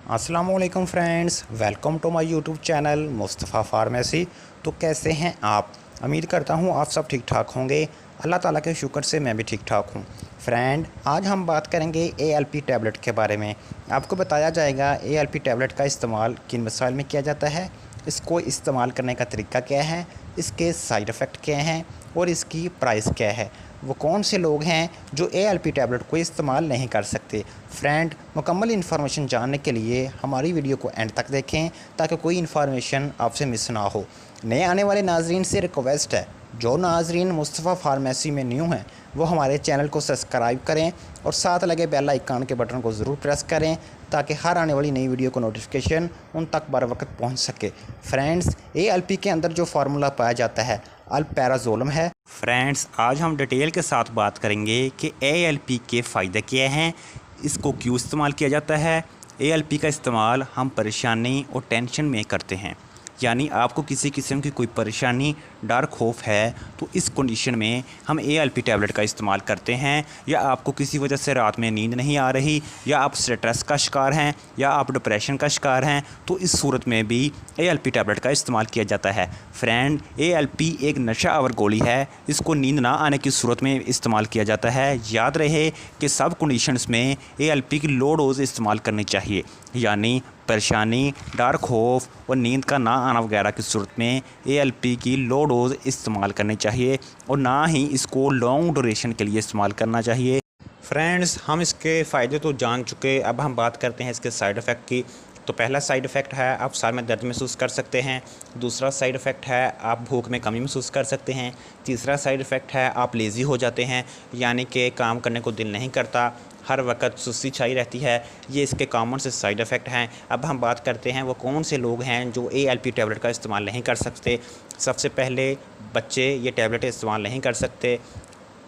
अस्सलामुअलैकुम friends, welcome to my YouTube channel Mustafa pharmacy. तो कैसे हैं आप? उम्मीद करता हूं आप सब ठीक ठाक होंगे। अल्लाह ताला के शुक्र से मैं भी ठीक ठाक हूं। फ्रेंड, आज हम बात करेंगे ALP टैबलेट के बारे में। आपको बताया जाएगा ALP टैबलेट का इस्तेमाल किन मसाइल में किया जाता है, इसको इस्तेमाल करने का तरीका क्या है, इसके साइड इफ़ेक्ट क्या हैं और इसकी प्राइस क्या है। वो कौन से लोग हैं जो ALP टैबलेट को इस्तेमाल नहीं कर सकते। फ्रेंड, मुकम्मल इन्फॉर्मेशन जानने के लिए हमारी वीडियो को एंड तक देखें ताकि कोई इन्फॉर्मेशन आपसे मिस ना हो। नए आने वाले नाजरीन से रिक्वेस्ट है, जो नाजरीन मुस्तफ़ा फार्मेसी में न्यू हैं वो हमारे चैनल को सब्सक्राइब करें और साथ लगे बेल आइकन के बटन को ज़रूर प्रेस करें ताकि हर आने वाली नई वीडियो को नोटिफिकेशन उन तक बर वक्त पहुँच सके। फ्रेंड्स, ALP के अंदर जो फार्मूला पाया जाता है अल्पेराजोलम है। फ्रेंड्स, आज हम डिटेल के साथ बात करेंगे कि ALP के फ़ायदे क्या हैं, इसको क्यों इस्तेमाल किया जाता है। ALP का इस्तेमाल हम परेशानी और टेंशन में करते हैं, यानी आपको किसी किस्म की कोई परेशानी, डर, खौफ है तो इस कंडीशन में हम ALP टैबलेट का इस्तेमाल करते हैं। या आपको किसी वजह से रात में नींद नहीं आ रही, या आप स्ट्रेस का शिकार हैं, या आप डिप्रेशन का शिकार हैं, तो इस सूरत में भी ALP टैबलेट का इस्तेमाल किया जाता है। फ्रेंड, ALP एक नशा आवर गोली है, इसको नींद ना आने की सूरत में इस्तेमाल किया जाता है। याद रहे कि सब कंडीशंस में ALP की लो डोज इस्तेमाल करनी चाहिए, यानी परेशानी, डर, खौफ और नींद का ना आना वगैरह की सूरत में ALP की लो डोज़ इस्तेमाल करनी चाहिए और ना ही इसको लॉन्ग ड्यूरेशन के लिए इस्तेमाल करना चाहिए। फ्रेंड्स, हम इसके फ़ायदे तो जान चुके, अब हम बात करते हैं इसके साइड इफ़ेक्ट की। तो पहला साइड इफ़ेक्ट है आप सर में दर्द महसूस कर सकते हैं। दूसरा साइड इफ़ेक्ट है आप भूख में कमी महसूस कर सकते हैं। तीसरा साइड इफ़ेक्ट है आप लेज़ी हो जाते हैं, यानी कि काम करने को दिल नहीं करता, हर वक्त सुस्ती छाई रहती है। ये इसके कॉमन से साइड इफ़ेक्ट हैं। अब हम बात करते हैं वो कौन से लोग हैं जो ALP टैबलेट का इस्तेमाल नहीं कर सकते। सबसे पहले, बच्चे ये टैबलेट इस्तेमाल नहीं कर सकते।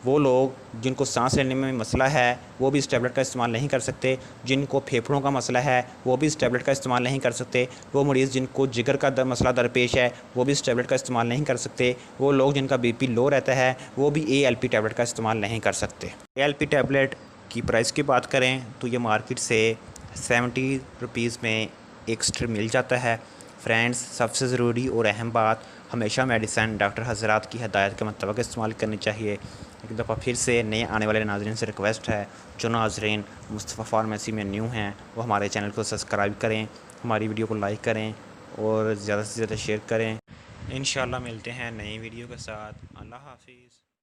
वो लोग जिनको सांस लेने में मसला है वो भी इस टैबलेट का इस्तेमाल नहीं कर सकते। जिनको फेफड़ों का मसला है वो भी इस टैबलेट का इस्तेमाल नहीं कर सकते। वो मरीज़ जिनको जिगर का मसला दरपेश है वो भी इस टैबलेट का इस्तेमाल नहीं कर सकते। वो लोग जिनका BP लो रहता है वो भी ALP टैबलेट का इस्तेमाल नहीं कर सकते। ALP टैबलेट की प्राइस की बात करें तो ये मार्केट से 70 रुपीज़ में एक स्ट्रिप मिल जाता है। फ्रेंड्स, सबसे ज़रूरी और अहम बात, हमेशा मेडिसिन डॉक्टर हज़रात की हदायत के मुताबिक इस्तेमाल करनी चाहिए। एक दफ़ा फिर से नए आने वाले नाज़रीन से रिक्वेस्ट है, जो नाज़रीन मुस्तफ़ा फार्मेसी में न्यू हैं वो हमारे चैनल को सब्सक्राइब करें, हमारी वीडियो को लाइक करें और ज़्यादा से ज़्यादा शेयर करें। इंशाल्लाह मिलते हैं नई वीडियो के साथ। अल्लाह हाफिज़।